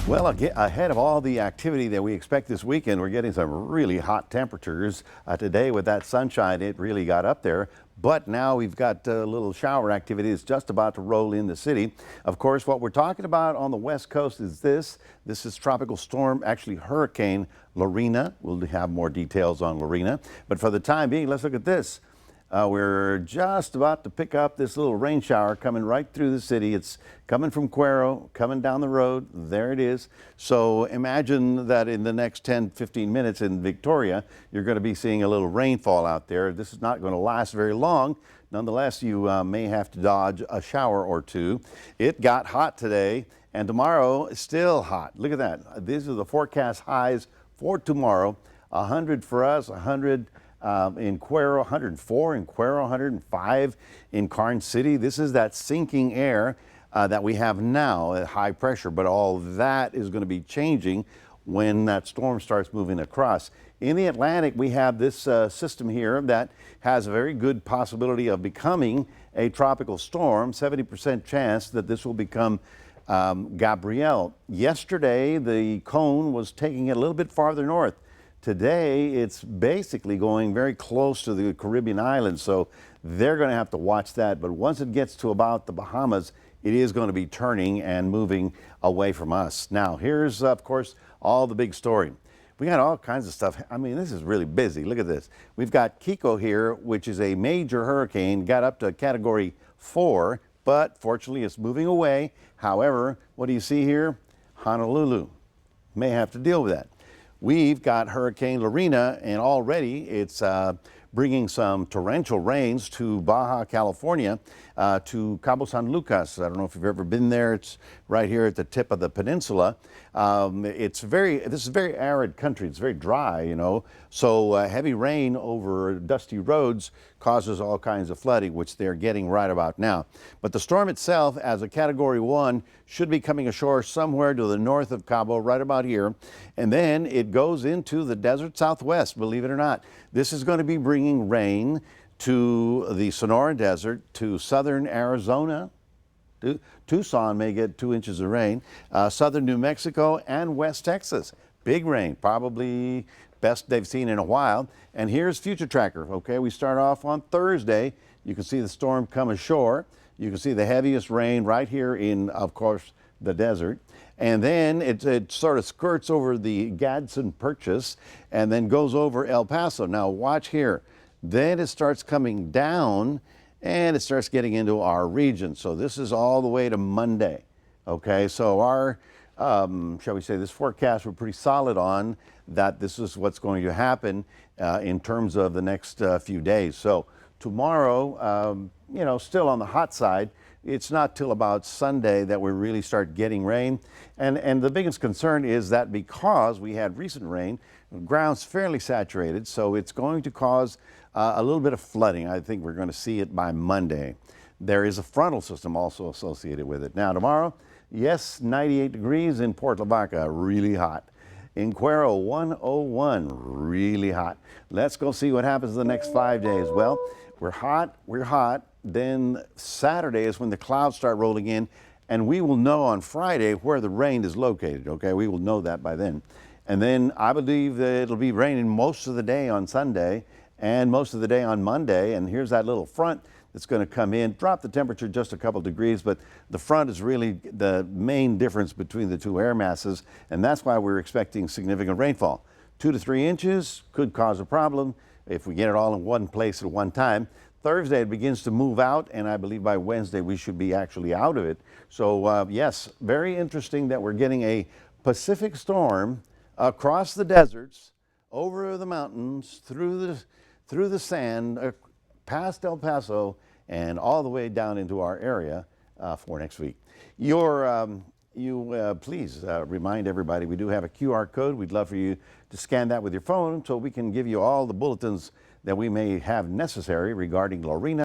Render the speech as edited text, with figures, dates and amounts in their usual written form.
Well, ahead of all the activity that we expect this weekend, we're getting some really hot temperatures. Today with that sunshine, it really got up there. But now we've got a little shower activity that's just about to roll in the city. Of course, what we're talking about on the west coast is this. This is tropical storm, actually Hurricane Lorena. We'll have more details on Lorena. But for the time being, let's look at this. We're just about to pick up this little rain shower coming right through the city. It's coming from Cuero, coming down the road. There it is. So imagine that in the next 10-15 minutes in Victoria, you're going to be seeing a little rainfall out there. This is not going to last very long. Nonetheless, you may have to dodge a shower or two. It got hot today, and tomorrow is still hot. Look at that. These are the forecast highs for tomorrow. 100 for us, 100 in Cuero, 104 in Cuero, 105 in Karnes City. This is that sinking air that we have now at high pressure, but all that is going to be changing when that storm starts moving across. In the Atlantic, we have this system here that has a very good possibility of becoming a tropical storm, 70% chance that this will become Gabrielle. Yesterday, the cone was taking it a little bit farther north. Today, it's basically going very close to the Caribbean islands, so they're going to have to watch that. But once it gets to about the Bahamas, it is going to be turning and moving away from us. Now, here's, of course, all the big story. We got all kinds of stuff. I mean, this is really busy. Look at this. We've got Kiko here, which is a major hurricane, got up to Category 4, but fortunately, it's moving away. However, what do you see here? Honolulu may have to deal with that. We've got Hurricane Lorena, and already it's bringing some torrential rains to Baja California, to Cabo San Lucas. I don't know if you've ever been there. It's right here at the tip of the peninsula. This is very arid country. It's very dry, you know. So heavy rain over dusty roads causes all kinds of flooding, which they're getting right about now. But the storm itself, as a Category 1, should be coming ashore somewhere to the north of Cabo, right about here. And then it goes into the desert southwest, believe it or not. This is going to be bringing rain to the Sonora Desert, to southern Arizona. Tucson may get 2 inches of rain, southern New Mexico and West Texas. Big rain, probably best they've seen in a while. And here's Future Tracker. Okay, we start off on Thursday. You can see the storm come ashore. You can see the heaviest rain right here in, of course, the desert. And then it sort of skirts over the Gadsden Purchase and then goes over El Paso. Now watch here. Then it starts coming down and it starts getting into our region. So this is all the way to Monday. Okay, so our, shall we say, this forecast we're pretty solid on that this is what's going to happen in terms of the next few days. So tomorrow, you know, still on the hot side. It's not till about Sunday that we really start getting rain. And the biggest concern is that because we had recent rain, the ground's fairly saturated, so it's going to cause a little bit of flooding. I think we're going to see it by Monday. There is a frontal system also associated with it. Now tomorrow, yes, 98 degrees in Port Lavaca, really hot. In Cuero, 101, really hot. Let's go see what happens the next 5 days. Well, we're hot. Then Saturday is when the clouds start rolling in, and we will know on Friday where the rain is located, okay? We will know that by then. And then I believe that it'll be raining most of the day on Sunday and most of the day on Monday. And here's that little front that's going to come in, drop the temperature just a couple degrees, but the front is really the main difference between the two air masses, and that's why we're expecting significant rainfall. 2 to 3 inches could cause a problem if we get it all in one place at one time. Thursday it begins to move out, and I believe by Wednesday we should be actually out of it. So yes, very interesting that we're getting a Pacific storm across the deserts, over the mountains, through the sand, past El Paso, and all the way down into our area for next week. Please remind everybody we do have a QR code. We'd love for you to scan that with your phone so we can give you all the bulletins that we may have necessary regarding Lorena.